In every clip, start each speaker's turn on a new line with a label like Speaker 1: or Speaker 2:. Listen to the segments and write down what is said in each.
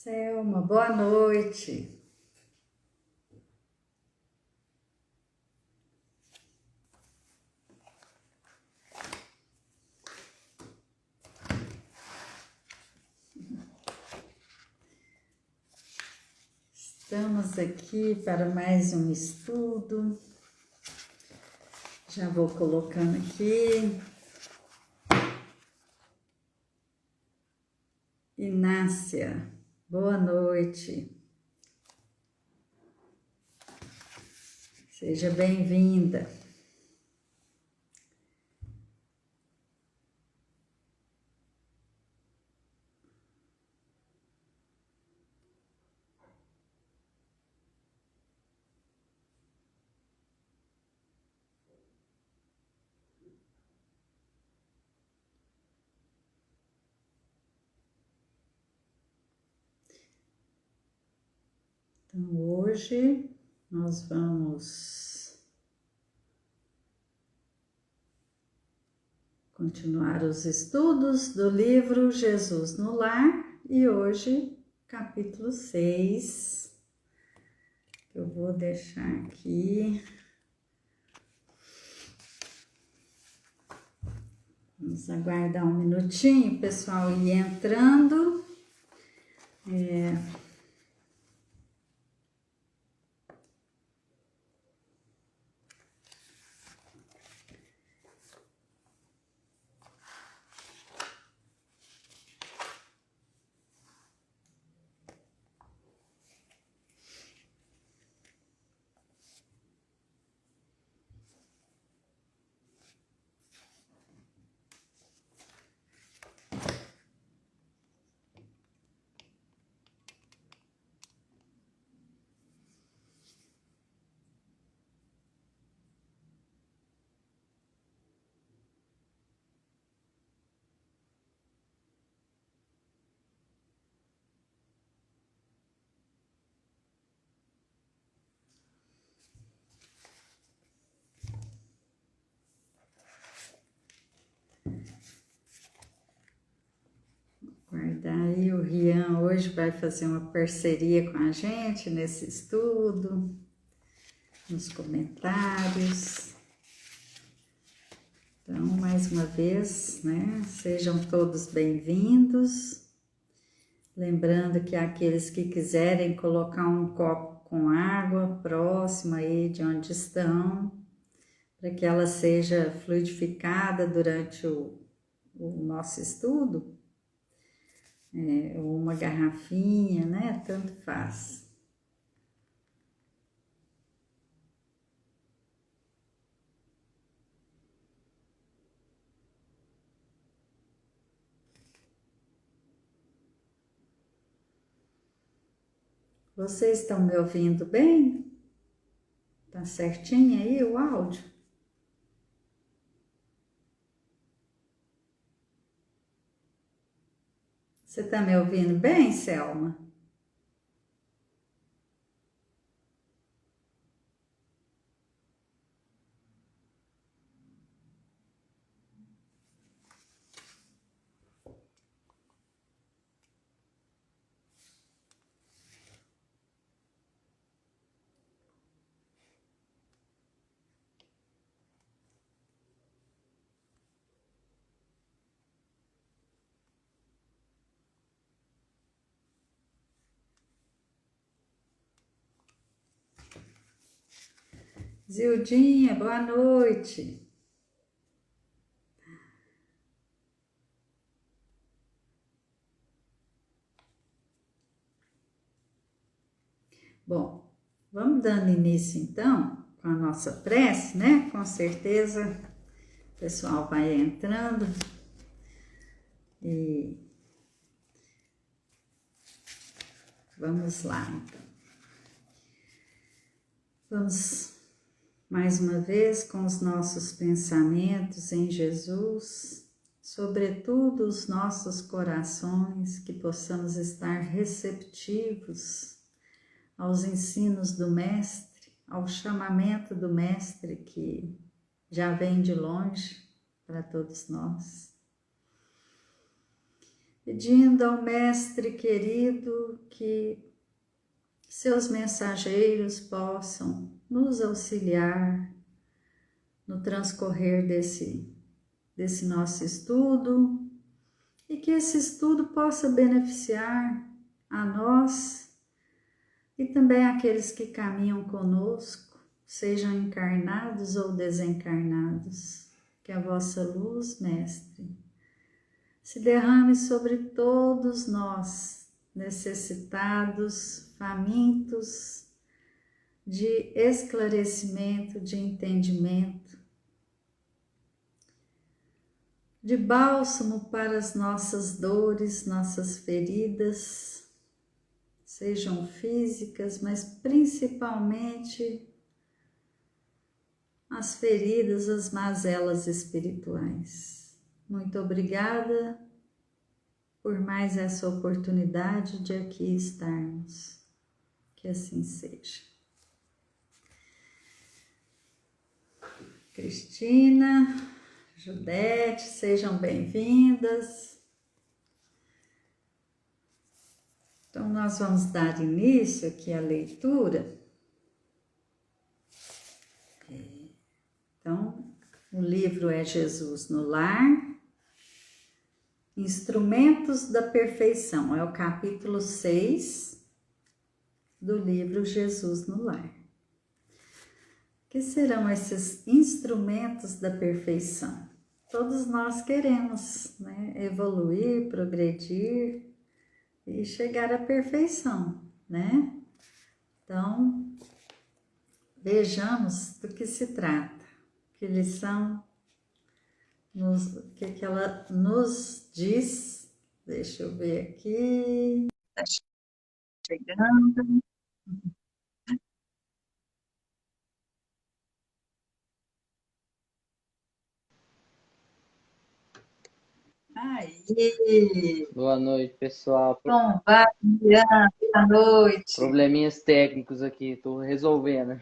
Speaker 1: Selma, boa noite. Estamos aqui para mais um estudo. Já vou colocando aqui. Inácia, boa noite. Seja bem-vinda. Então, hoje nós vamos continuar os estudos do livro Jesus no Lar e hoje, capítulo 6. Eu vou deixar aqui. Vamos aguardar um minutinho, pessoal, ir entrando. Guardar aí, o Rian hoje vai fazer uma parceria com a gente nesse estudo, nos comentários. Então, mais uma vez, né, sejam todos bem-vindos. Lembrando que aqueles que quiserem colocar um copo com água próximo aí de onde estão, para que ela seja fluidificada durante o nosso estudo, ou uma garrafinha, né? Tanto faz. Vocês estão me ouvindo bem? Tá certinho aí o áudio? Você tá me ouvindo bem, Selma? Zildinha, boa noite. Bom, vamos dando início então com a nossa prece, né? Com certeza o pessoal vai entrando e vamos lá então. Vamos mais uma vez com os nossos pensamentos em Jesus, sobretudo os nossos corações, que possamos estar receptivos aos ensinos do Mestre, ao chamamento do Mestre que já vem de longe para todos nós. pedindo ao Mestre querido que seus mensageiros possam nos auxiliar no transcorrer desse nosso estudo e que esse estudo possa beneficiar a nós e também aqueles que caminham conosco, sejam encarnados ou desencarnados. Que a vossa luz, Mestre, se derrame sobre todos nós, necessitados, famintos de esclarecimento, de entendimento, de bálsamo para as nossas dores, nossas feridas, sejam físicas, mas principalmente as feridas, as mazelas espirituais. Muito obrigada por mais essa oportunidade de aqui estarmos. Que assim seja. Cristina, Judete, sejam bem-vindas. Então, nós vamos dar início aqui à leitura. Então, o livro é Jesus no Lar, Instrumentos da Perfeição, é o capítulo 6 do livro Jesus no Lar. O que serão esses instrumentos da perfeição? Todos nós queremos, né, evoluir, progredir e chegar à perfeição, né? Então, vejamos do que se trata, que lição, o que ela nos diz. Deixa eu ver aqui. Está chegando. Aí.
Speaker 2: Boa noite, pessoal.
Speaker 1: Bom, vai, boa noite.
Speaker 2: Probleminhas técnicos aqui, estou resolvendo.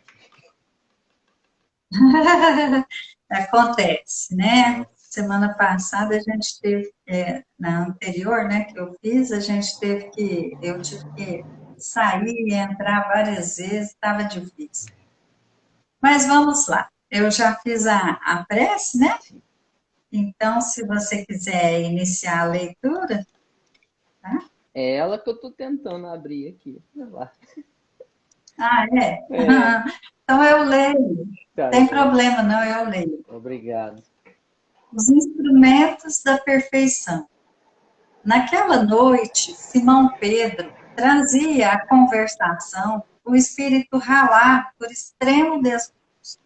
Speaker 1: Acontece, né? Semana passada a gente teve, na anterior, né, que eu fiz, eu tive que sair e entrar várias vezes, estava difícil. Mas vamos lá, eu já fiz a prece, né? Então, se você quiser iniciar a leitura, tá?
Speaker 2: É ela que eu estou tentando abrir aqui. Olha lá.
Speaker 1: Ah, é? Então eu leio.
Speaker 2: Tá,
Speaker 1: Tem problema, não, eu leio.
Speaker 2: Obrigado.
Speaker 1: Os instrumentos da perfeição. Naquela noite, Simão Pedro trazia à conversação o espírito ralado por extremo desgosto.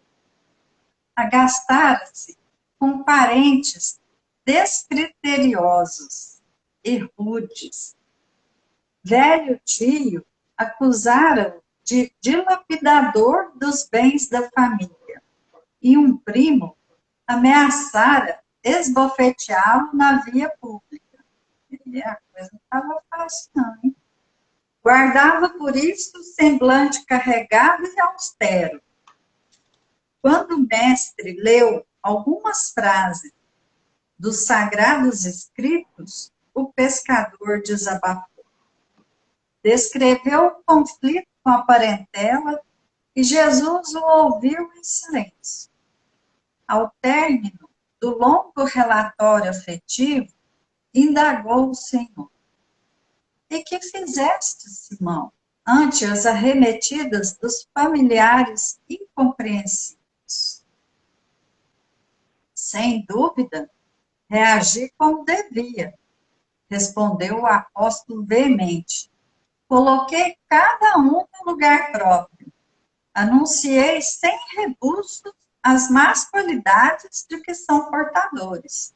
Speaker 1: Agastara-se com parentes descriteriosos e rudes. Velho tio acusara-o de dilapidador dos bens da família e um primo ameaçara esbofeteá-lo na via pública. E a coisa não estava fácil, não, hein? Guardava por isso o semblante carregado e austero. Quando o mestre leu algumas frases dos sagrados escritos, o pescador desabafou. Descreveu o conflito com a parentela e Jesus o ouviu em silêncio. Ao término do longo relatório afetivo, indagou o Senhor. E que fizeste, Simão, ante as arremetidas dos familiares incompreensíveis? Sem dúvida, reagi como devia, respondeu o apóstolo veemente. Coloquei cada um no lugar próprio. Anunciei sem rebustos as más qualidades de que são portadores.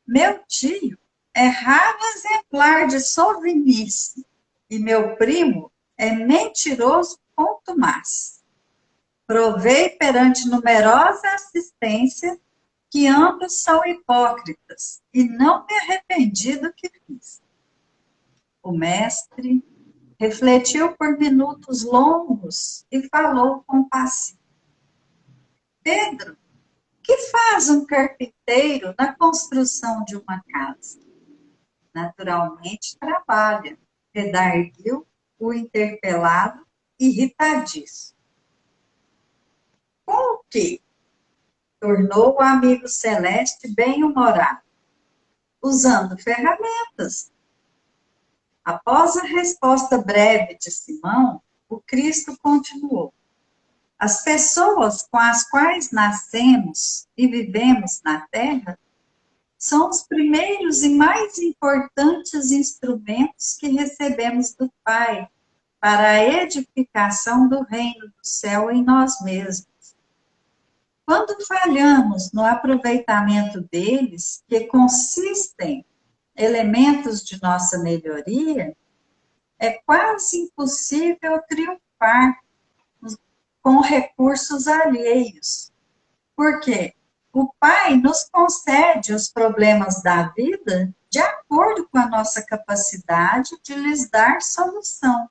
Speaker 1: Meu tio é raro exemplar de sovinice e meu primo é mentiroso contumaz. Provei perante numerosa assistência que ambos são hipócritas e não me arrependi do que fiz. O mestre refletiu por minutos longos e falou compassivo. Pedro, que faz um carpinteiro na construção de uma casa? naturalmente trabalha, redarguiu o interpelado, irritadiço. Com o que tornou o amigo celeste bem-humorado? Usando ferramentas. Após a resposta breve de Simão, o Cristo continuou. As pessoas com as quais nascemos e vivemos na Terra são os primeiros e mais importantes instrumentos que recebemos do Pai para a edificação do reino do céu em nós mesmos. Quando falhamos no aproveitamento deles, que consistem elementos de nossa melhoria, é quase impossível triunfar com recursos alheios. Porque o Pai nos concede os problemas da vida de acordo com a nossa capacidade de lhes dar solução.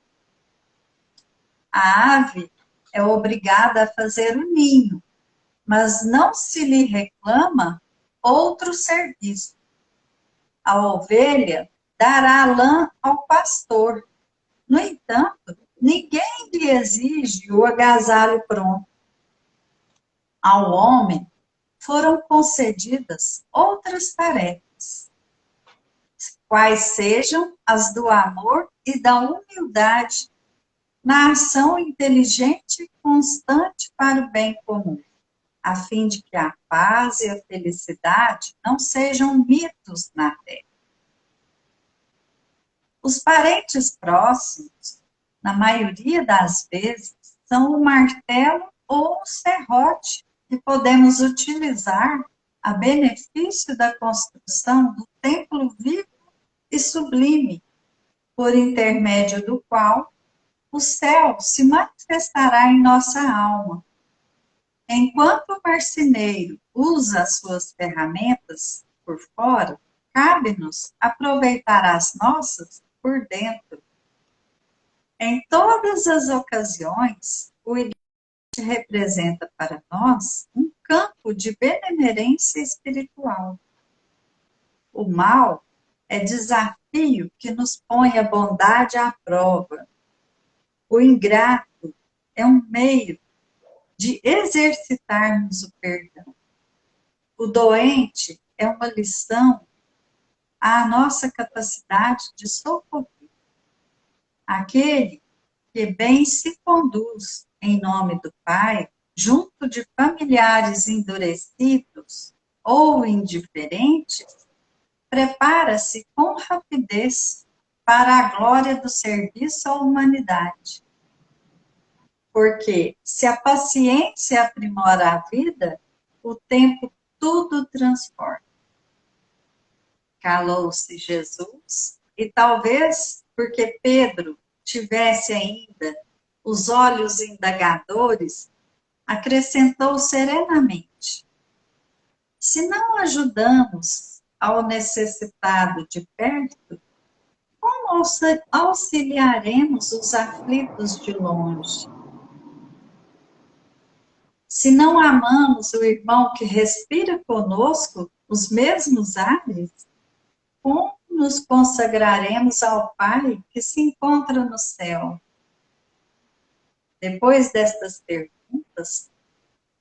Speaker 1: A ave é obrigada a fazer o ninho, mas não se lhe reclama outro serviço. A ovelha dará lã ao pastor. No entanto, ninguém lhe exige o agasalho pronto. Ao homem foram concedidas outras tarefas, quais sejam as do amor e da humildade, na ação inteligente e constante para o bem comum, a fim de que a paz e a felicidade não sejam mitos na terra. Os parentes próximos, na maioria das vezes, são o martelo ou o serrote que podemos utilizar a benefício da construção do templo vivo e sublime, por intermédio do qual o céu se manifestará em nossa alma. Enquanto o marceneiro usa as suas ferramentas por fora, cabe-nos aproveitar as nossas por dentro. Em todas as ocasiões, o Igreja representa para nós um campo de benemerência espiritual. O mal é desafio que nos põe a bondade à prova. O ingrato é um meio de exercitarmos o perdão. O doente é uma lição à nossa capacidade de socorrer. Aquele que bem se conduz em nome do Pai, junto de familiares endurecidos ou indiferentes, prepara-se com rapidez para a glória do serviço à humanidade. Porque se a paciência aprimora a vida, o tempo tudo transforma. Calou-se Jesus, e talvez porque Pedro tivesse ainda os olhos indagadores, acrescentou serenamente: se não ajudamos ao necessitado de perto, como auxiliaremos os aflitos de longe? Se não amamos o irmão que respira conosco os mesmos ares, como nos consagraremos ao Pai que se encontra no céu? Depois destas perguntas,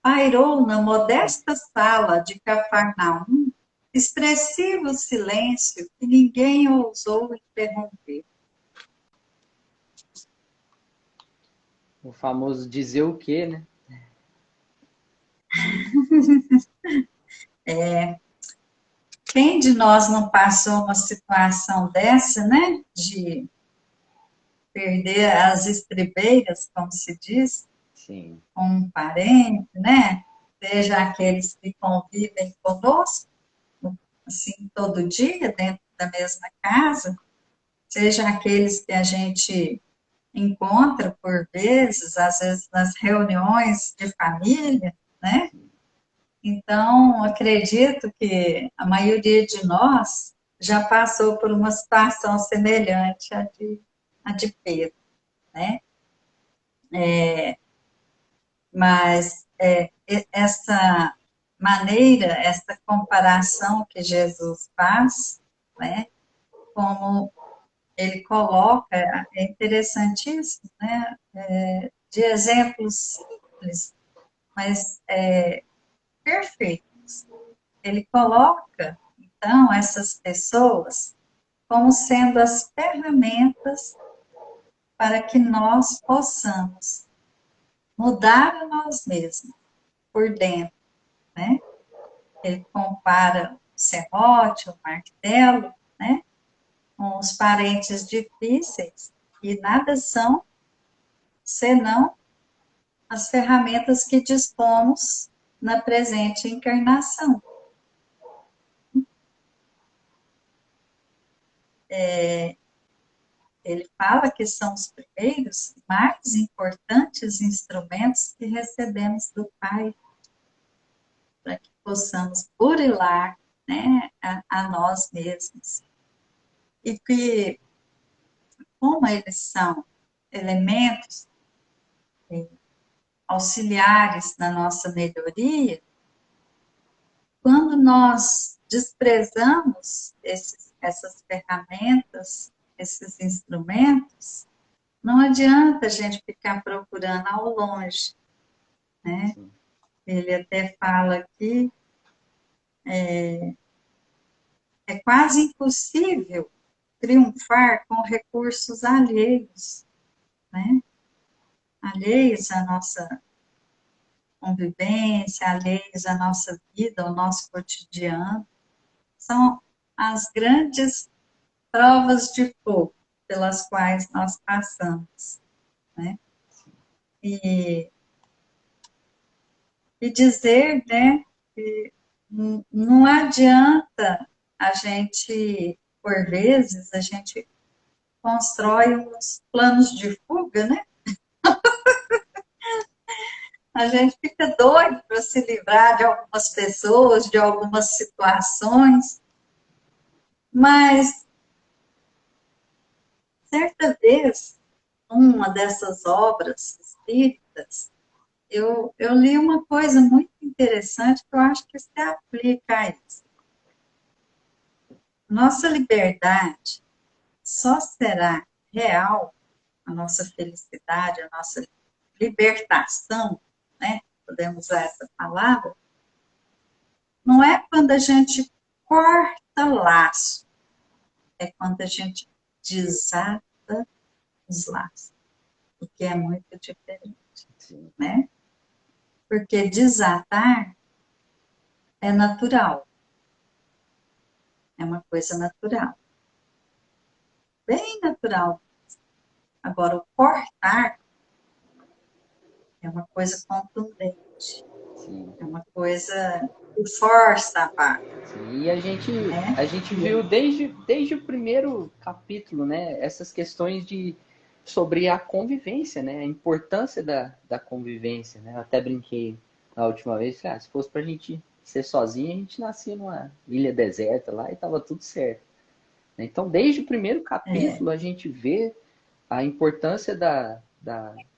Speaker 1: pairou na modesta sala de Cafarnaum expressivo silêncio que ninguém ousou interromper.
Speaker 2: O famoso dizer o quê, né?
Speaker 1: Quem de nós não passou uma situação dessa, né? De perder as estribeiras, como se diz,
Speaker 2: Sim.
Speaker 1: com um parente, né? Seja aqueles que convivem conosco, assim, todo dia, dentro da mesma casa, seja aqueles que a gente encontra por vezes, às vezes nas reuniões de família, né? Então, acredito que a maioria de nós já passou por uma situação semelhante à de Pedro, né? Mas essa maneira, essa comparação que Jesus faz, né, como ele coloca, é interessantíssimo, né? De exemplos simples, mas perfeitos. Ele coloca, então, essas pessoas como sendo as ferramentas para que nós possamos mudar a nós mesmos por dentro, né? Ele compara o serrote, o martelo, né? Com os parentes difíceis, e nada são senão as ferramentas que dispomos na presente encarnação. Ele fala que são os primeiros mais importantes instrumentos que recebemos do Pai, para que possamos burilar, né, a nós mesmos. E que, como eles são elementos auxiliares na nossa melhoria, quando nós desprezamos essas ferramentas, esses instrumentos, não adianta a gente ficar procurando ao longe, né? Ele até fala aqui, é quase impossível triunfar com recursos alheios, né? Alheios à nossa convivência, alheios à nossa vida, ao nosso cotidiano. São as grandes provas de fogo pelas quais nós passamos, né? E dizer, né, que não adianta a gente, por vezes, a gente constrói uns planos de fuga, né? A gente fica doido para se livrar de algumas pessoas, de algumas situações, mas certa vez, uma dessas obras espíritas, eu li uma coisa muito interessante que eu acho que se aplica a isso. Nossa liberdade só será real, a nossa felicidade, a nossa libertação, né? Podemos usar essa palavra, não é quando a gente corta laço, é quando a gente desata os laços, o que é muito diferente, né? Porque desatar é natural, é uma coisa natural, bem natural. Agora, o cortar é uma coisa contundente,
Speaker 2: Sim.
Speaker 1: é uma coisa que força a barra.
Speaker 2: Sim, e
Speaker 1: Né?
Speaker 2: a gente viu desde o primeiro capítulo, né, essas questões sobre a convivência, né, a importância da convivência, né? Eu até brinquei na última vez, se fosse pra gente ser sozinho, a gente nascia numa ilha deserta lá e tava tudo certo. Então, desde o primeiro capítulo, a gente vê a importância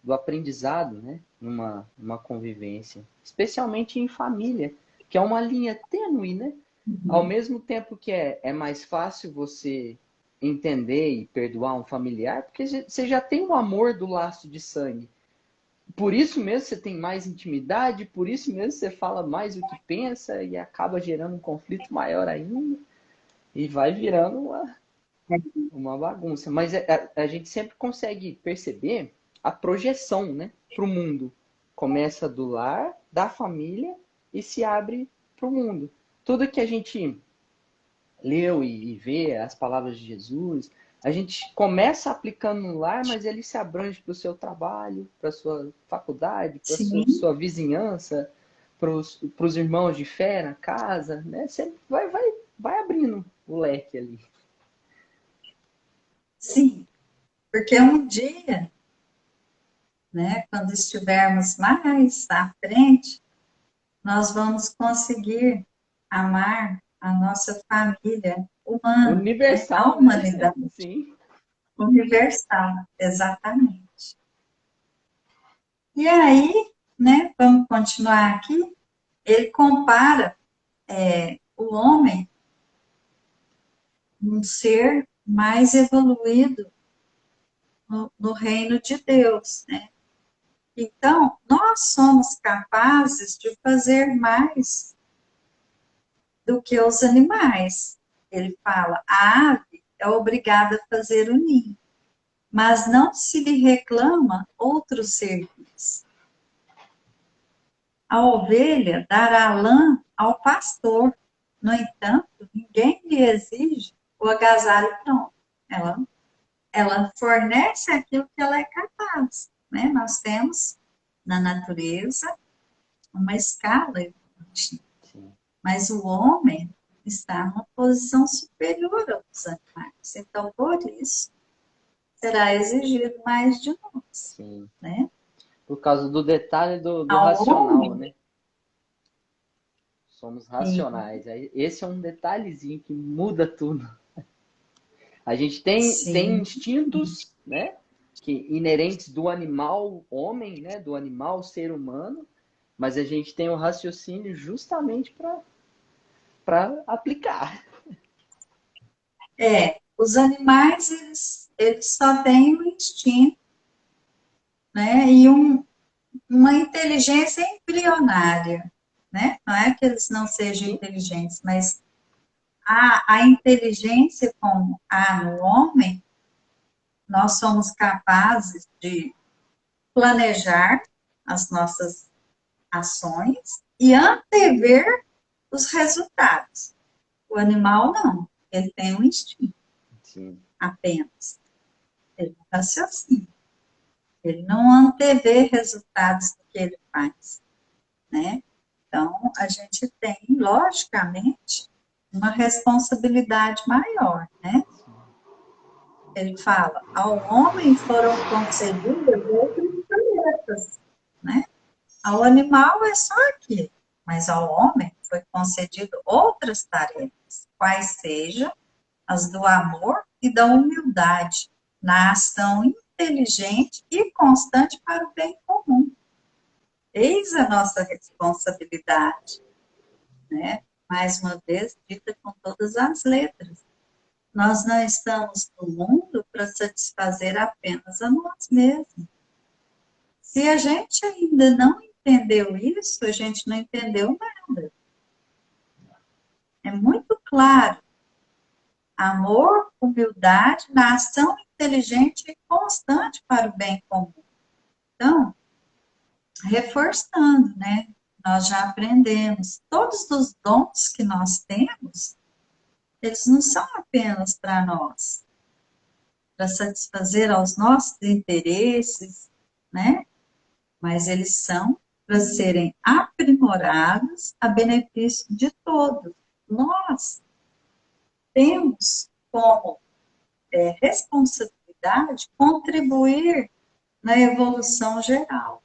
Speaker 2: do aprendizado, né, numa convivência, especialmente em família, que é uma linha tênue, né? Ao mesmo tempo que é mais fácil você entender e perdoar um familiar, porque você já tem o amor do laço de sangue. Por isso mesmo você tem mais intimidade, por isso mesmo você fala mais o que pensa e acaba gerando um conflito maior ainda e vai virando uma bagunça. Mas a gente sempre consegue perceber a projeção, né, para o mundo. Começa do lar, da família e se abre para o mundo. Tudo que a gente leu e vê as palavras de Jesus, a gente começa aplicando no lar, mas ele se abrange para o seu trabalho, para a sua faculdade, para a sua vizinhança, para os irmãos de fé na casa, né? Sempre vai abrindo o leque ali.
Speaker 1: Sim, porque um dia, né, quando estivermos mais à frente, nós vamos conseguir amar a nossa família humana, né, a
Speaker 2: Universal, né?
Speaker 1: humanidade
Speaker 2: Sim.
Speaker 1: universal, exatamente. E aí, né, vamos continuar aqui, ele compara o homem um ser mais evoluído no reino de Deus, né? Então, nós somos capazes de fazer mais do que os animais. Ele fala, a ave é obrigada a fazer o ninho, mas não se lhe reclama outros serviços. A ovelha dará lã ao pastor. No entanto, ninguém lhe exige o agasalho pronto. Ela fornece aquilo que ela é capaz. Né? Nós temos na natureza uma escala evolutiva, mas o homem está numa posição superior aos animais. Então, por isso, será exigido mais de nós.
Speaker 2: Sim.
Speaker 1: Né?
Speaker 2: Por causa do detalhe do
Speaker 1: Ao
Speaker 2: racional,
Speaker 1: homem,
Speaker 2: né? Somos racionais. Esse é um detalhezinho que muda tudo. A gente tem
Speaker 1: sim,
Speaker 2: instintos, né? Que inerentes do animal homem, né? Do animal ser humano, mas a gente tem o raciocínio justamente para aplicar.
Speaker 1: os animais, eles só têm o instinto, né? E uma inteligência embrionária, né? Não é que eles não sejam
Speaker 2: Sim,
Speaker 1: inteligentes, mas a inteligência como há no homem, nós somos capazes de planejar as nossas ações e antever os resultados. O animal não, ele tem um instinto
Speaker 2: sim.
Speaker 1: apenas, ele não raciocina, ele não antevê resultados do que ele faz, né? Então, a gente tem, logicamente, uma responsabilidade maior, né? Ele fala, ao homem foram concedidas outras tarefas, né? Ao animal é só aquilo, mas ao homem foi concedido outras tarefas, quais sejam as do amor e da humildade, na ação inteligente e constante para o bem comum. Eis a nossa responsabilidade, né? Mais uma vez, dita com todas as letras. Nós não estamos no mundo para satisfazer apenas a nós mesmos. Se a gente ainda não entendeu isso, a gente não entendeu nada. É muito claro. Amor, humildade, na ação inteligente e constante para o bem comum. Então, reforçando, né? Nós já aprendemos. Todos os dons que nós temos, eles não são apenas para nós, para satisfazer aos nossos interesses, né? Mas eles são para serem aprimorados a benefício de todos. Nós temos como responsabilidade contribuir na evolução geral,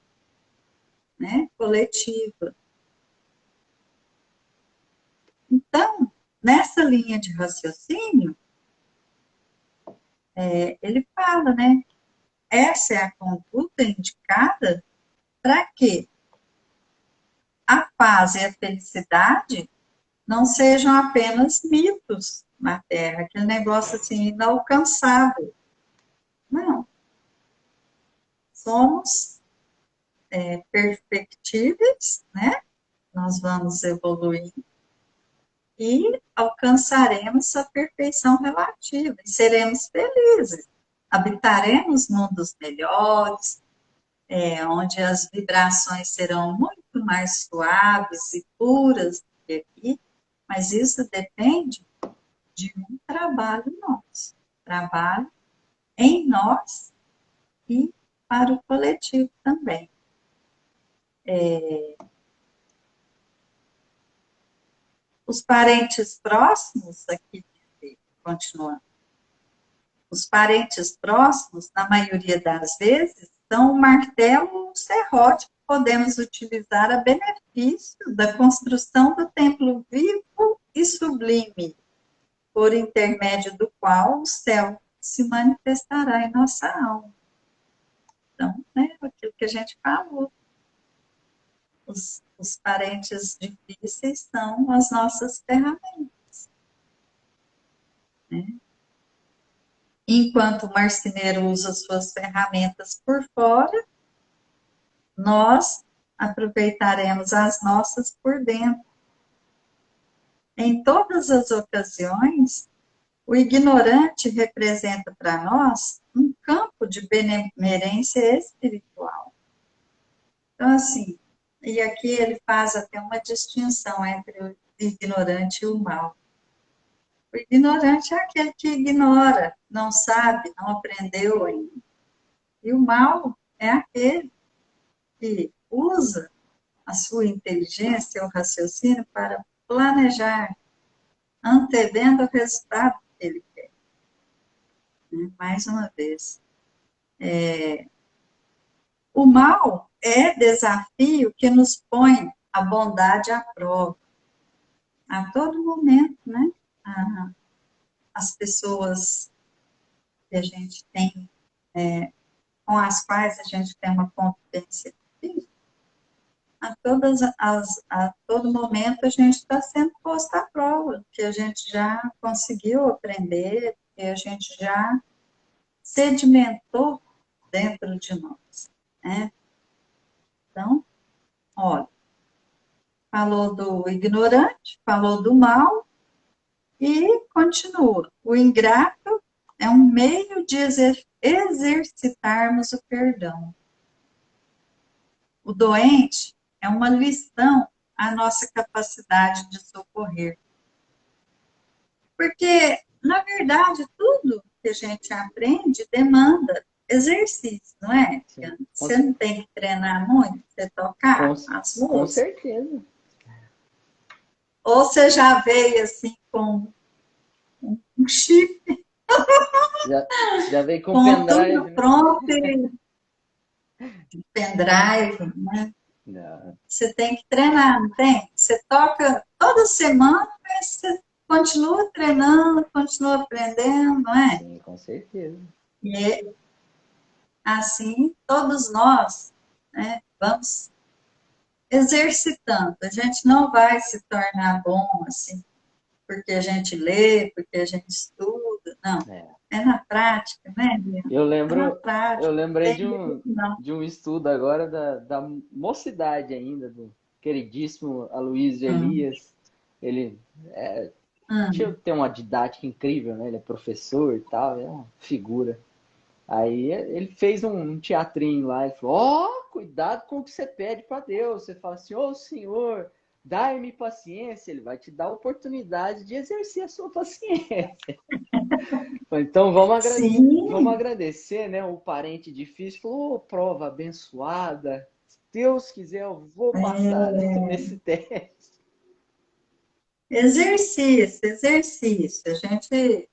Speaker 1: né? Coletiva. Então, nessa linha de raciocínio, ele fala, né? Essa é a conduta indicada para que a paz e a felicidade não sejam apenas mitos na Terra, aquele negócio assim inalcançável. Não. Somos perfectíveis, né? Nós vamos evoluir e alcançaremos a perfeição relativa e seremos felizes. Habitaremos mundos melhores, onde as vibrações serão muito mais suaves e puras do que aqui, mas isso depende de um trabalho nosso, trabalho em nós e para o coletivo também. Os parentes próximos, aqui, continuando, os parentes próximos, na maioria das vezes, são o martelo ou o serrote que podemos utilizar a benefício da construção do templo vivo e sublime, por intermédio do qual o céu se manifestará em nossa alma. Então, né, aquilo que a gente falou, os parentes difíceis são as nossas ferramentas, né? Enquanto o marceneiro usa suas ferramentas por fora, nós aproveitaremos as nossas por dentro. Em todas as ocasiões, o ignorante representa para nós um campo de benemerência espiritual. Então, assim, e aqui ele faz até uma distinção entre o ignorante e o mal. O ignorante é aquele que ignora, não sabe, não aprendeu ainda. E o mal é aquele que usa a sua inteligência, o raciocínio, para planejar, antevendo o resultado que ele quer. Mais uma vez, o mal é desafio que nos põe a bondade à prova, a todo momento, né? As pessoas que a gente tem, com as quais a gente tem uma convivência difícil, a todo momento a gente está sendo posto à prova, que a gente já conseguiu aprender, que a gente já sedimentou dentro de nós, né? Então, olha, falou do ignorante, falou do mal e continua. O ingrato é um meio de exercitarmos o perdão. O doente é uma lição à nossa capacidade de socorrer. Porque, na verdade, tudo que a gente aprende demanda exercício, não é?
Speaker 2: Sim.
Speaker 1: Você não tem que treinar muito, você tocar as
Speaker 2: Com
Speaker 1: músicas.
Speaker 2: certeza.
Speaker 1: Ou você já veio assim com um chip,
Speaker 2: Já veio com
Speaker 1: com
Speaker 2: pendrive,
Speaker 1: tudo
Speaker 2: né?
Speaker 1: pronto e pendrive, né?
Speaker 2: Não,
Speaker 1: Você tem que treinar, não tem? Você toca toda semana, mas você continua treinando, continua aprendendo, não é?
Speaker 2: sim, com certeza.
Speaker 1: E assim, todos nós, né, vamos exercitando. A gente não vai se tornar bom assim, porque a gente lê, porque a gente estuda, não.
Speaker 2: É.
Speaker 1: É na prática, né, Leandro?
Speaker 2: Eu
Speaker 1: É na
Speaker 2: lembro, eu
Speaker 1: prática,
Speaker 2: lembrei
Speaker 1: tem jeito não.
Speaker 2: de um estudo agora da mocidade ainda, do queridíssimo Aloysio
Speaker 1: Hum,
Speaker 2: Elias. Ele
Speaker 1: hum.
Speaker 2: tem uma didática incrível, né? Ele é professor e tal, é uma figura. Aí ele fez um teatrinho lá, ele falou, cuidado com o que você pede para Deus. Você fala assim, Senhor, dai-me paciência, ele vai te dar a oportunidade de exercer a sua paciência. Então vamos
Speaker 1: Sim,
Speaker 2: agradecer, né? O parente difícil falou, prova abençoada. Se Deus quiser, eu vou passar nesse teste.
Speaker 1: exercício, exercício. A gente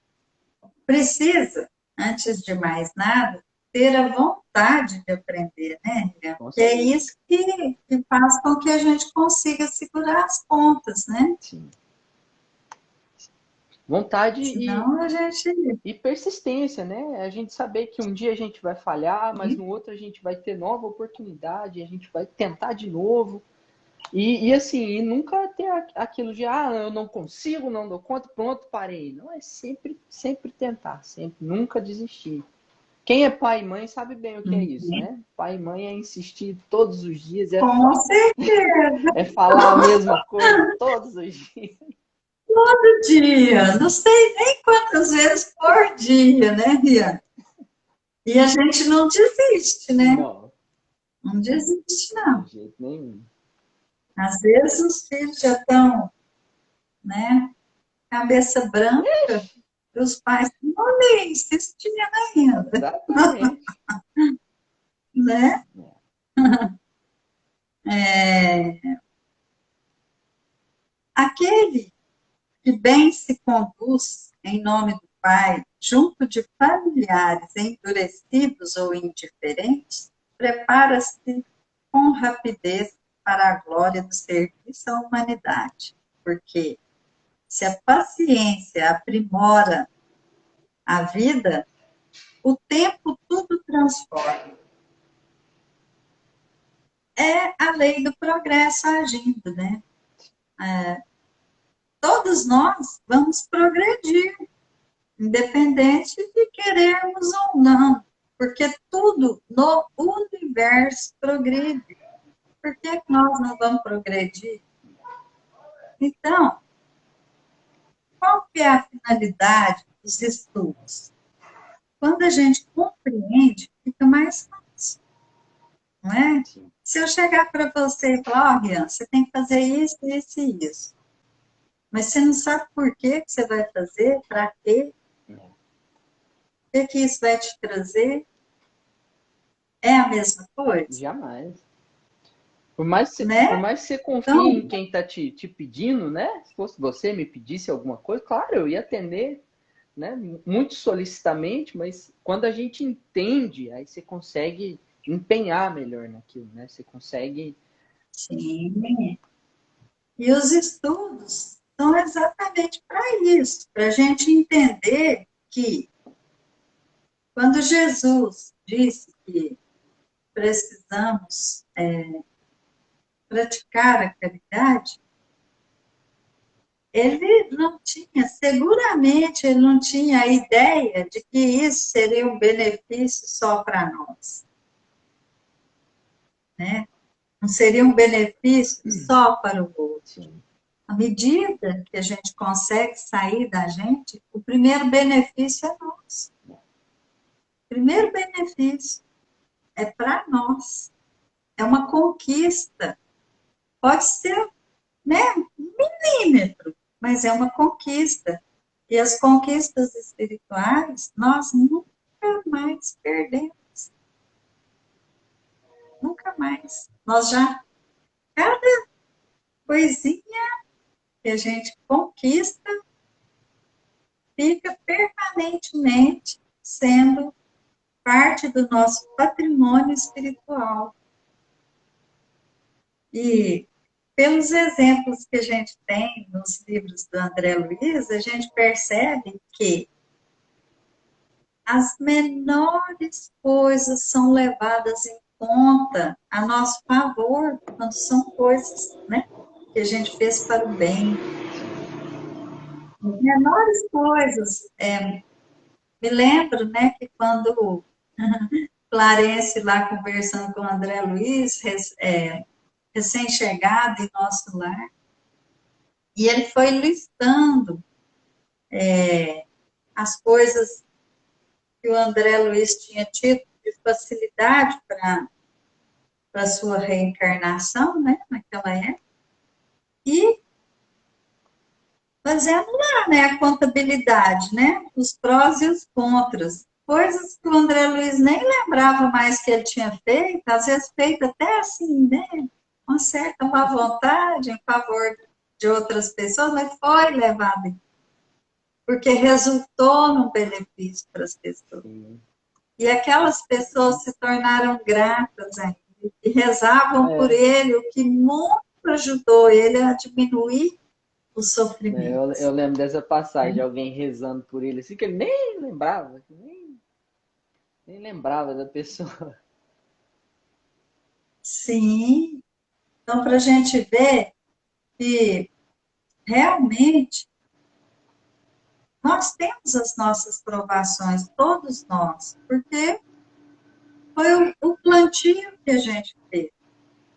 Speaker 1: precisa, antes de mais nada, ter a vontade de aprender, né, Miriam?
Speaker 2: Com
Speaker 1: Que é
Speaker 2: certeza.
Speaker 1: isso que faz com que a gente consiga segurar as pontas, né?
Speaker 2: Sim. Vontade
Speaker 1: Senão a gente.
Speaker 2: e persistência, né? A gente saber que um dia a gente vai falhar, mas no outro a gente vai ter nova oportunidade, a gente vai tentar de novo. E assim, e nunca ter aquilo de, eu não consigo, não dou conta, pronto, parei. Não, é sempre tentar, sempre, nunca desistir. Quem é pai e mãe sabe bem o que é isso, né? Pai e mãe é insistir todos os dias,
Speaker 1: Com certeza,
Speaker 2: é falar a mesma coisa todos os dias.
Speaker 1: todo dia. Não sei nem quantas vezes por dia, né, Rian? E a gente não desiste, né?
Speaker 2: Não,
Speaker 1: Não desiste,
Speaker 2: de
Speaker 1: não.
Speaker 2: jeito nenhum.
Speaker 1: Às vezes os filhos já estão, né, cabeça branca, e os pais não nem insistindo ainda,
Speaker 2: Exatamente.
Speaker 1: né?
Speaker 2: É.
Speaker 1: Aquele que bem se conduz em nome do Pai, junto de familiares endurecidos ou indiferentes, prepara-se com rapidez para a glória do serviço à humanidade. Porque se a paciência aprimora a vida, o tempo tudo transforma. É a lei do progresso agindo, né? Todos nós vamos progredir independente de querermos ou não, porque tudo no universo progride. Por que nós não vamos progredir? Então, qual que é a finalidade dos estudos? Quando a gente compreende, fica mais fácil, não é?
Speaker 2: Sim.
Speaker 1: Se eu chegar para você e falar, ó, Rian, você tem que fazer isso, isso e isso, mas você não sabe por que você vai fazer, para quê, o que isso vai te trazer, é a mesma coisa,
Speaker 2: Jamais. Por
Speaker 1: né?
Speaker 2: mais que você confie
Speaker 1: Então,
Speaker 2: em quem está te pedindo, né? Se fosse você me pedisse alguma coisa, claro, eu ia atender, né? Muito solicitamente, mas quando a gente entende, aí você consegue empenhar melhor naquilo, né? Você consegue.
Speaker 1: sim. E os estudos são exatamente para isso, para a gente entender que quando Jesus disse que precisamos praticar a caridade, ele não tinha, seguramente ele não tinha a ideia de que isso seria um benefício só para nós, né? Não seria um benefício só para o outro.
Speaker 2: Sim.
Speaker 1: À medida que a gente consegue sair da gente, o primeiro benefício é nosso. O primeiro benefício é para nós. É uma conquista. Pode ser, né, um milímetro, mas é uma conquista. E as conquistas espirituais, nós nunca mais perdemos. Nunca mais. Nós já, cada coisinha que a gente conquista, fica permanentemente sendo parte do nosso patrimônio espiritual. E pelos exemplos que a gente tem nos livros do André Luiz, a gente percebe que as menores coisas são levadas em conta a nosso favor, quando são coisas, né, que a gente fez para o bem. As menores coisas. Me lembro, né, que quando Clarence lá conversando com o André Luiz, recém-chegado em nosso lar, e ele foi listando as coisas que o André Luiz tinha tido de facilidade para a sua reencarnação, né, naquela época, e fazendo lá, né, a contabilidade, né, os prós e os contras, coisas que o André Luiz nem lembrava mais que ele tinha feito, às vezes feito até assim, né, uma certa má vontade em favor de outras pessoas, mas foi levado, porque resultou num benefício para as pessoas.
Speaker 2: Sim.
Speaker 1: E aquelas pessoas se tornaram gratas a ele, e rezavam por ele, o que muito ajudou ele a diminuir os
Speaker 2: Eu
Speaker 1: sofrimentos.
Speaker 2: lembro dessa
Speaker 1: Né?
Speaker 2: passagem, alguém rezando por ele, assim, que ele nem lembrava, nem lembrava da pessoa.
Speaker 1: Sim, então para a gente ver que realmente nós temos as nossas provações, todos nós, porque foi o plantio que a gente fez.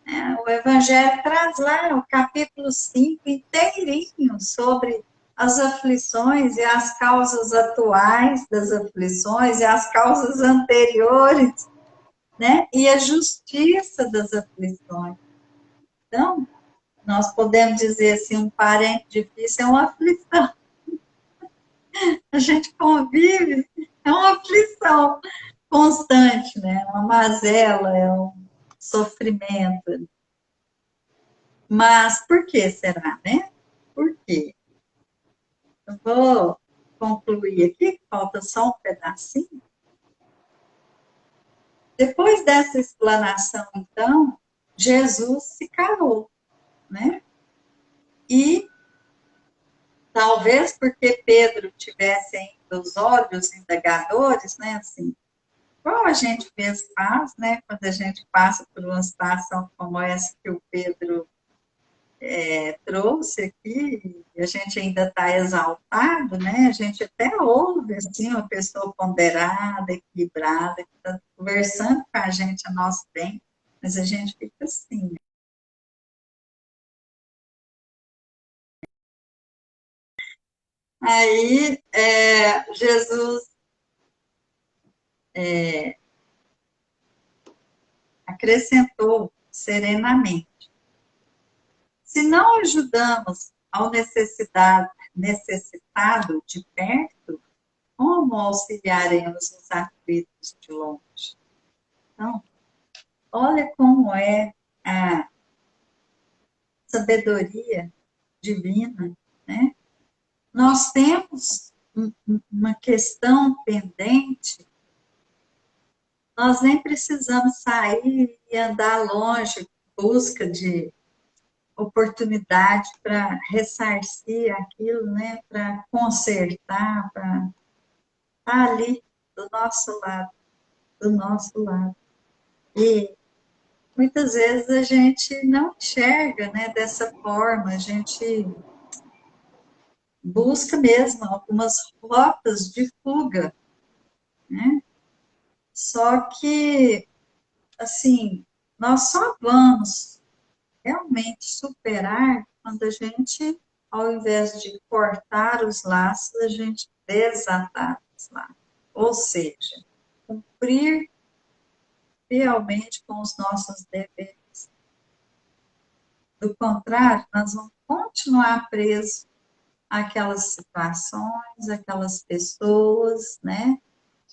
Speaker 1: Né? O Evangelho traz lá o capítulo 5 inteirinho sobre as aflições e as causas atuais das aflições e as causas anteriores, né? E a justiça das aflições. Então, nós podemos dizer assim, um parente difícil é uma aflição. A gente convive, é uma aflição constante, né? Uma mazela, é um sofrimento. Mas por que será, né? Por quê? Eu vou concluir aqui, falta só um pedacinho. Depois dessa explanação, então, Jesus se calou, né? E talvez porque Pedro tivesse ainda os olhos indagadores, né? Assim, como a gente mesmo faz, né? Quando a gente passa por uma situação como essa que o Pedro trouxe aqui, a gente ainda está exaltado, né? A gente até ouve, assim, uma pessoa ponderada, equilibrada, que está conversando com a gente a nosso bem, mas a gente fica assim, né? Aí, Jesus acrescentou serenamente: se não ajudamos ao necessitado de perto, como auxiliaremos os aflitos de longe? Então, olha como é a sabedoria divina, né? Nós temos uma questão pendente, nós nem precisamos sair e andar longe em busca de oportunidade para ressarcir aquilo, né? Para consertar, para estar ali do nosso lado, do nosso lado. E muitas vezes a gente não enxerga, né, dessa forma, a gente busca mesmo algumas rotas de fuga, né? Só que, assim, nós só vamos realmente superar quando a gente, ao invés de cortar os laços, a gente desatar os laços. Ou seja, cumprir fielmente com os nossos deveres. Do contrário, nós vamos continuar presos àquelas situações, àquelas pessoas, né?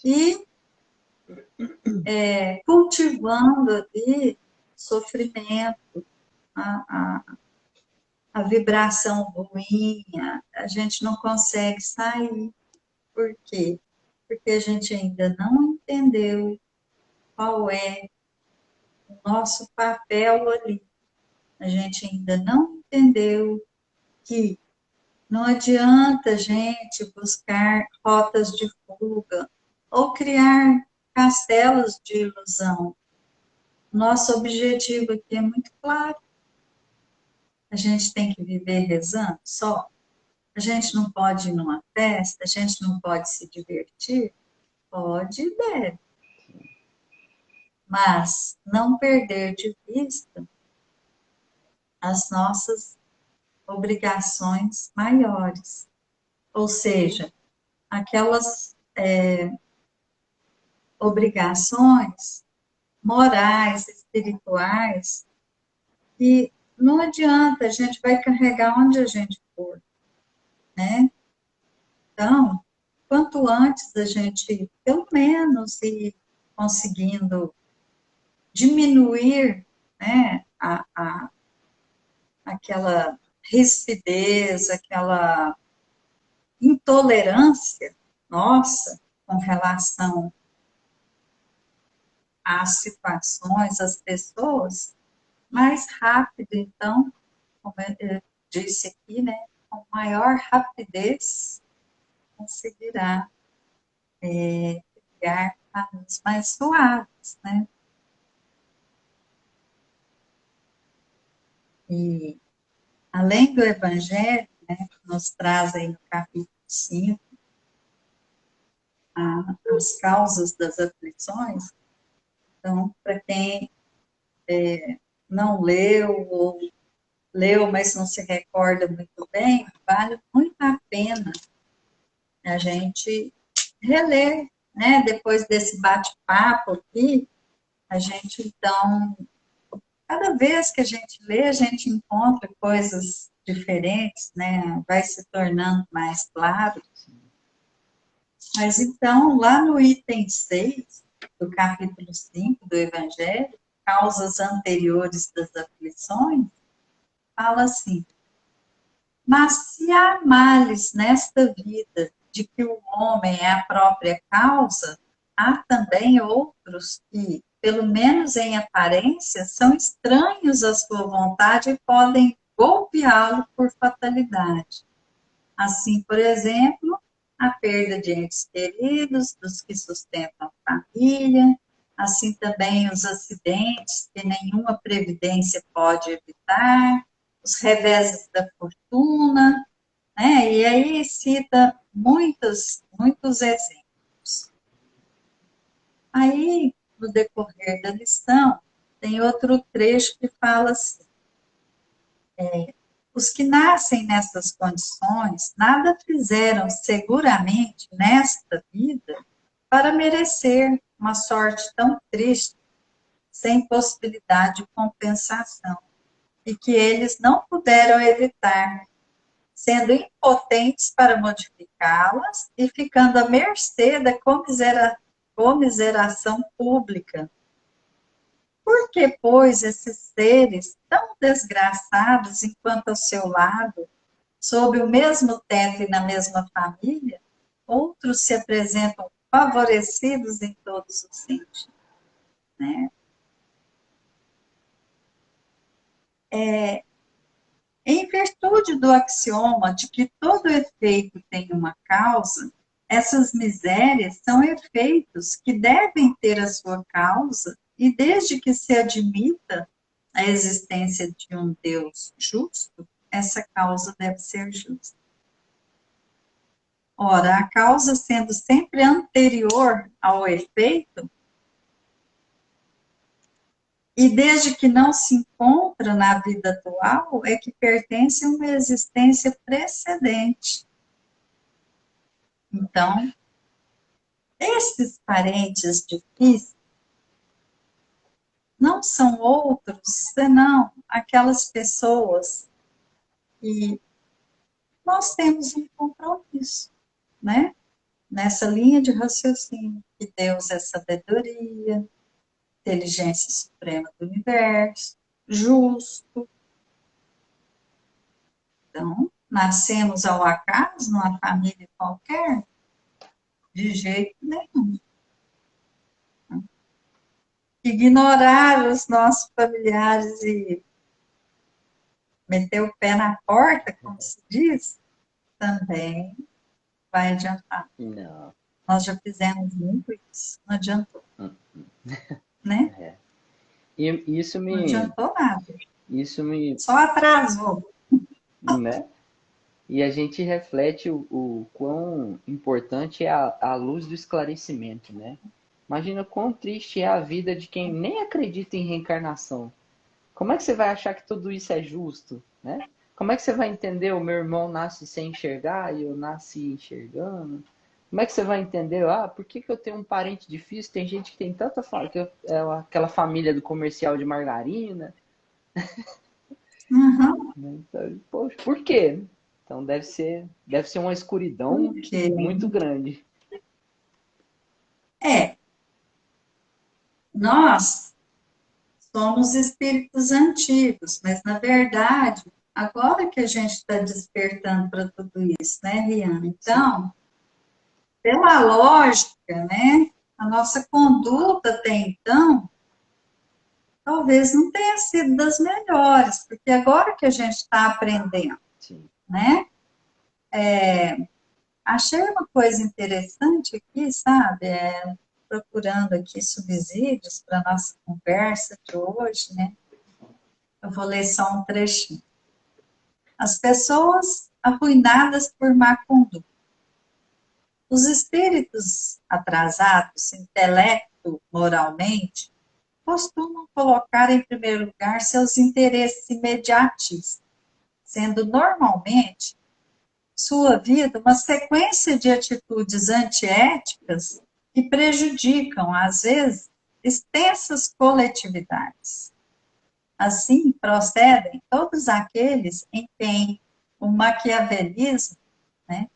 Speaker 1: E cultivando ali sofrimento, a, a, a vibração ruim, a gente não consegue sair. Por quê? Porque a gente ainda não entendeu qual é o nosso papel ali. A gente ainda não entendeu que não adianta a gente buscar rotas de fuga ou criar castelos de ilusão. Nosso objetivo aqui é muito claro. A gente tem que viver rezando só. A gente não pode ir numa festa, a gente não pode se divertir. Pode e deve, mas não perder de vista as nossas obrigações maiores. Ou seja, aquelas obrigações morais, espirituais, e não adianta, a gente vai carregar onde a gente for, né? Então, quanto antes a gente, pelo menos, ir conseguindo diminuir, né, aquela rispidez, aquela intolerância nossa com relação às situações, às pessoas, mais rápido, então, como eu disse aqui, né, com maior rapidez, conseguirá criar caminhos mais suaves, né? E além do Evangelho, né, que nos traz aí no capítulo 5, as causas das aflições, então, para quem não leu ou leu, mas não se recorda muito bem, vale muito a pena a gente reler, né? Depois desse bate-papo aqui, a gente, então, cada vez que a gente lê, a gente encontra coisas diferentes, né? Vai se tornando mais claro. Mas então, lá no item 6 do capítulo 5 do Evangelho, causas anteriores das aflições, fala assim: mas se há males nesta vida de que o homem é a própria causa, há também outros que, pelo menos em aparência, são estranhos à sua vontade e podem golpeá-lo por fatalidade. Assim, por exemplo, a perda de entes queridos, dos que sustentam a família, assim também os acidentes que nenhuma previdência pode evitar, os reveses da fortuna, né? E aí cita muitos exemplos. Aí, no decorrer da lição, tem outro trecho que fala assim: os que nascem nessas condições nada fizeram seguramente nesta vida para merecer uma sorte tão triste, sem possibilidade de compensação, e que eles não puderam evitar, sendo impotentes para modificá-las e ficando à mercê da comiseração pública. Por que, pois, esses seres tão desgraçados, enquanto ao seu lado, sob o mesmo teto e na mesma família, outros se apresentam favorecidos em todos os sentidos, né? Em virtude do axioma de que todo efeito tem uma causa, essas misérias são efeitos que devem ter a sua causa, e desde que se admita a existência de um Deus justo, essa causa deve ser justa. Ora, a causa sendo sempre anterior ao efeito, e desde que não se encontra na vida atual, é que pertence a uma existência precedente. Então, esses parentes difíceis não são outros senão aquelas pessoas que nós temos um compromisso, né? Nessa linha de raciocínio, que Deus é sabedoria, inteligência suprema do universo, justo. Então, nascemos ao acaso, numa família qualquer? De jeito nenhum. Ignorar os nossos familiares e meter o pé na porta, como se diz, também vai adiantar.
Speaker 2: Não.
Speaker 1: Nós já fizemos muito isso, não adiantou. Né?
Speaker 2: É. E
Speaker 1: Não adiantou nada.
Speaker 2: Isso me,
Speaker 1: Só atrasou.
Speaker 2: né? E a gente reflete o quão importante é a luz do esclarecimento, né? Imagina quão triste é a vida de quem nem acredita em reencarnação. Como é que você vai achar que tudo isso é justo, né? Como é que você vai entender o meu irmão nasce sem enxergar e eu nasci enxergando? Como é que você vai entender, por que eu tenho um parente difícil? Tem gente que tem tanta família, aquela família do comercial de margarina.
Speaker 1: Uhum.
Speaker 2: Então, poxa, por quê? Então deve ser uma escuridão
Speaker 1: Porque
Speaker 2: muito grande.
Speaker 1: nós somos espíritos antigos, mas na verdade, agora que a gente está despertando para tudo isso, né, Riana? Então, pela lógica, né, a nossa conduta até então talvez não tenha sido das melhores, porque agora que a gente está aprendendo,
Speaker 2: Sim.
Speaker 1: né? Achei uma coisa interessante aqui, sabe? Procurando aqui subsídios para a nossa conversa de hoje, né? Eu vou ler só um trechinho. As pessoas arruinadas por má conduta. Os espíritos atrasados, intelecto, moralmente, costumam colocar em primeiro lugar seus interesses imediatistas, sendo normalmente sua vida uma sequência de atitudes antiéticas que prejudicam, às vezes, extensas coletividades. Assim, procedem todos aqueles em quem o maquiavelismo, né,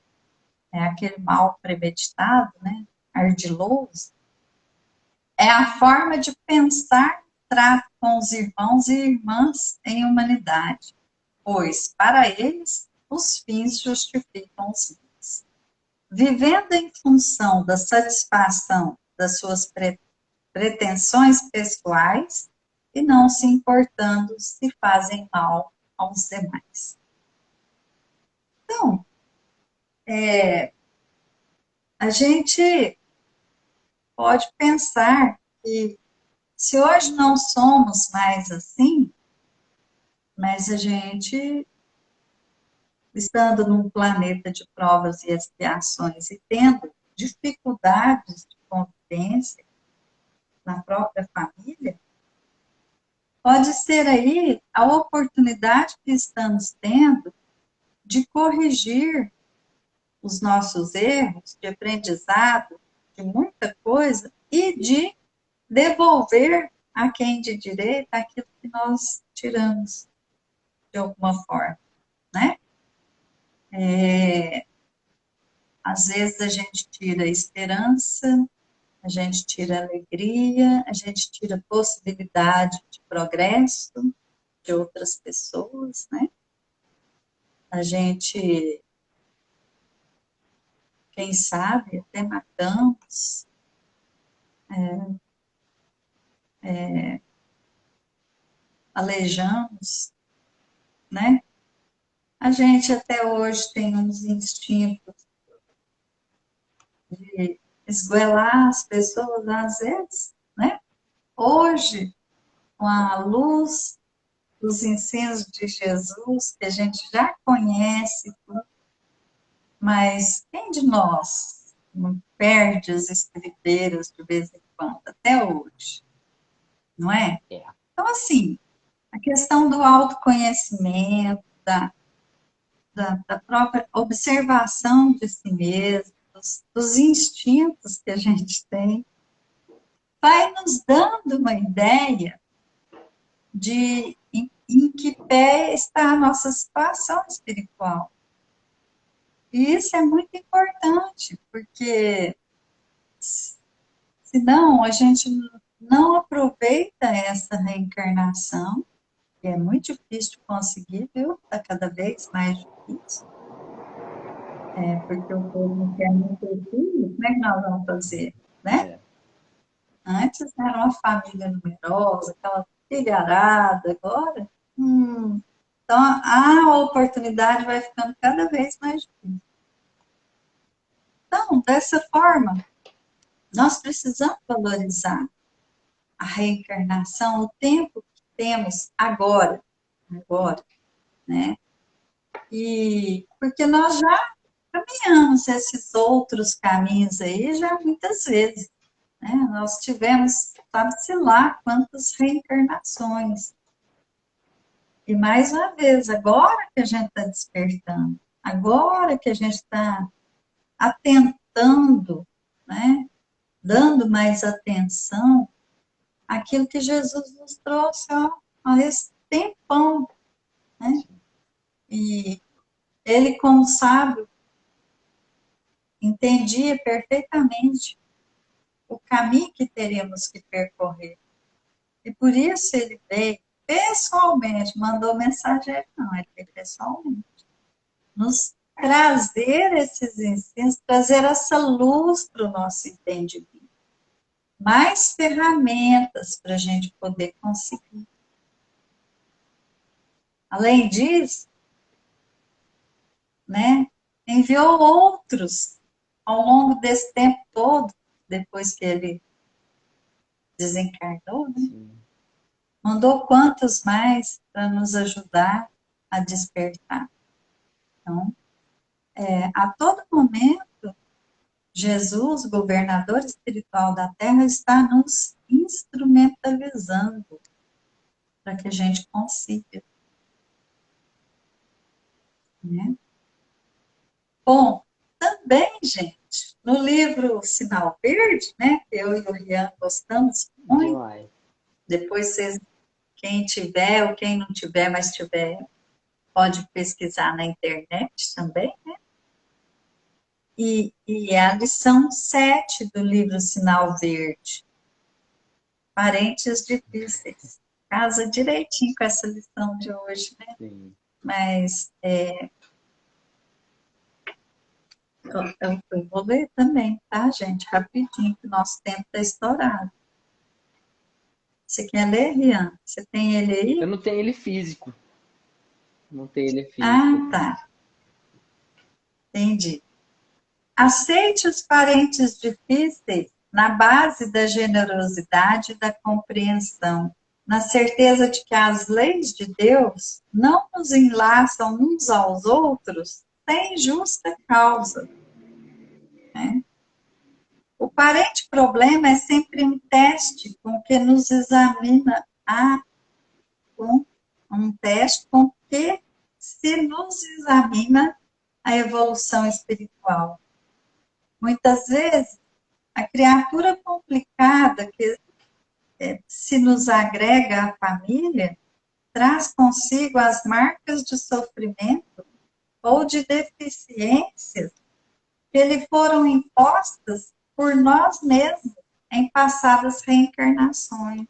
Speaker 1: é aquele mal premeditado, né, ardiloso, é a forma de pensar trato com os irmãos e irmãs em humanidade, pois, para eles, os fins justificam os meios. Vivendo em função da satisfação das suas pretensões pessoais e não se importando se fazem mal aos demais. Então, a gente pode pensar que se hoje não somos mais assim, Mas a gente, estando num planeta de provas e expiações e tendo dificuldades de convivência na própria família, pode ser aí a oportunidade que estamos tendo de corrigir os nossos erros de aprendizado, de muita coisa, e de devolver a quem de direito aquilo que nós tiramos de alguma forma, né? Às vezes a gente tira a esperança, a gente tira a alegria, a gente tira a possibilidade de progresso de outras pessoas, né? A gente, quem sabe, até matamos, alejamos, né? A gente até hoje tem uns instintos de esgoelar as pessoas às vezes, né? Hoje, com a luz dos ensinos de Jesus, que a gente já conhece, mas quem de nós não perde as estribeiras de vez em quando, até hoje, não é?
Speaker 2: É.
Speaker 1: Então, assim, a questão do autoconhecimento, da própria observação de si mesmo, dos instintos que a gente tem, vai nos dando uma ideia de em que pé está a nossa situação espiritual. E isso é muito importante, porque senão a gente não aproveita essa reencarnação, que é muito difícil de conseguir, viu? Está cada vez mais difícil, porque o povo não quer nem ter filho, como é que nós vamos fazer, né?
Speaker 2: É.
Speaker 1: Antes era uma família numerosa, aquela filharada, agora, então a oportunidade vai ficando cada vez mais difícil. Então, dessa forma, nós precisamos valorizar a reencarnação, o tempo que temos agora, né? E porque nós já caminhamos esses outros caminhos aí já muitas vezes, né? Nós tivemos, sabe-se lá, quantas reencarnações. E mais uma vez, agora que a gente está despertando, agora que a gente está atentando, né? Dando mais atenção àquilo que Jesus nos trouxe há esse tempão, né? E ele, como sábio, entendia perfeitamente o caminho que teríamos que percorrer. E por isso ele veio pessoalmente, mandou mensagem, não, ele veio pessoalmente, nos trazer esses ensinos, trazer essa luz para o nosso entendimento. Mais ferramentas para a gente poder conseguir. Além disso, né, enviou outros ao longo desse tempo todo, depois que ele desencarnou, né? Mandou quantos mais para nos ajudar a despertar. Então, a todo momento, Jesus, governador espiritual da Terra, está nos instrumentalizando para que a gente consiga. Né? Bom, também, gente, no livro Sinal Verde, né, que eu e o Rian gostamos muito,
Speaker 2: Demais.
Speaker 1: depois vocês, quem tiver ou quem não tiver, mas tiver, pode pesquisar na internet também, né? E é a lição 7 do livro Sinal Verde, Parentes Difíceis. Casa direitinho com essa lição de hoje, né?
Speaker 2: Sim.
Speaker 1: Mas eu vou ler também, tá, gente? Rapidinho, que o nosso tempo está estourado. Você quer ler, Rian? Você tem ele aí?
Speaker 2: Eu não tenho ele físico. Não tenho ele físico.
Speaker 1: Ah, tá. Entendi. Aceite os parentes difíceis na base da generosidade e da compreensão, na certeza de que as leis de Deus não nos enlaçam uns aos outros sem justa causa, né? O aparente problema é sempre um teste com que nos examina um teste com que se nos examina a evolução espiritual. Muitas vezes, a criatura complicada que se nos agrega à família traz consigo as marcas de sofrimento ou de deficiências que lhe foram impostas por nós mesmos em passadas reencarnações.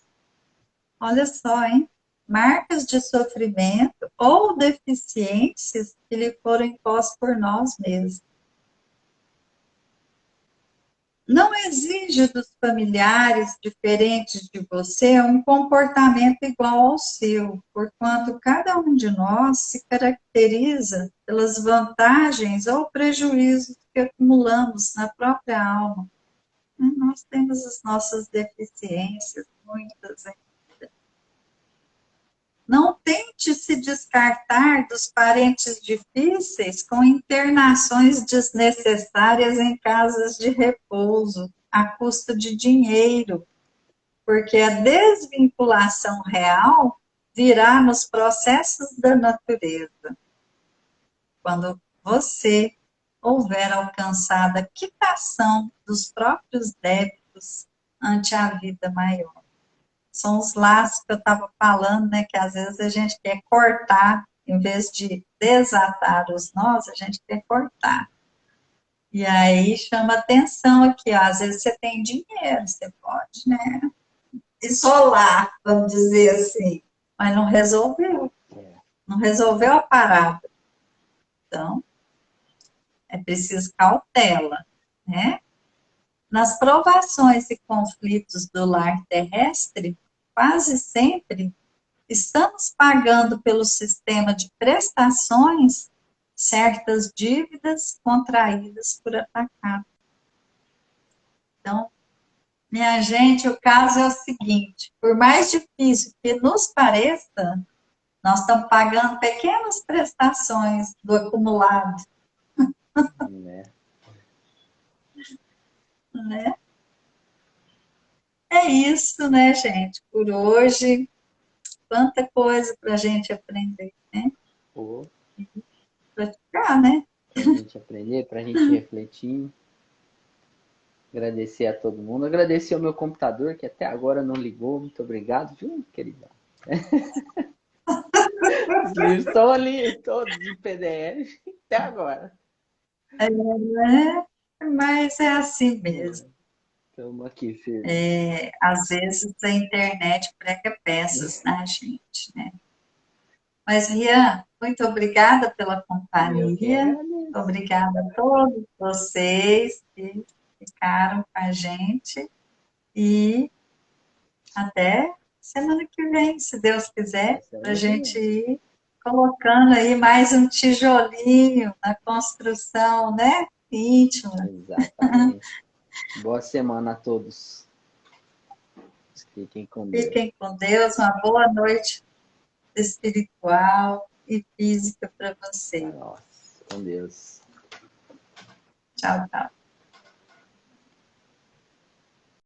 Speaker 1: Olha só, hein? Marcas de sofrimento ou deficiências que lhe foram impostas por nós mesmos. Não exige dos familiares diferentes de você um comportamento igual ao seu, porquanto cada um de nós se caracteriza pelas vantagens ou prejuízos que acumulamos na própria alma. Nós temos as nossas deficiências, muitas. Não tente se descartar dos parentes difíceis com internações desnecessárias em casas de repouso, a custo de dinheiro, porque a desvinculação real virá nos processos da natureza. Quando você houver alcançado a quitação dos próprios débitos ante a vida maior. São os laços que eu estava falando, né? Que às vezes a gente quer cortar, em vez de desatar os nós, a gente quer cortar. E aí chama atenção aqui, ó, às vezes você tem dinheiro, você pode, né? Isolar, vamos dizer assim, mas não resolveu. Não resolveu a parada. Então, é preciso cautela, né? Nas provações e conflitos do lar terrestre, quase sempre estamos pagando pelo sistema de prestações certas dívidas contraídas por atacado. Então, minha gente, o caso é o seguinte: por mais difícil que nos pareça, nós estamos pagando pequenas prestações do acumulado. Né? É isso, né, gente? Por hoje, quanta coisa para a gente aprender, né? Praticar, né?
Speaker 2: Para a gente aprender, para a gente refletir. Agradecer a todo mundo. Agradecer ao meu computador, que até agora não ligou. Muito obrigado, viu, querida? Os livros estão ali, todos em PDF, até agora.
Speaker 1: Mas é assim mesmo.
Speaker 2: Estamos aqui, firme.
Speaker 1: Às vezes a internet prega peças na gente, né? Mas, Rian, muito obrigada pela companhia. Obrigada a todos vocês que ficaram com a gente. E até semana que vem, se Deus quiser, para a gente ir colocando aí mais um tijolinho na construção, né? Íntima.
Speaker 2: Exatamente. Boa semana a todos. Fiquem com Deus.
Speaker 1: Fiquem com Deus. Uma boa noite espiritual e física para vocês.
Speaker 2: Nossa, com Deus.
Speaker 1: Tchau, tchau.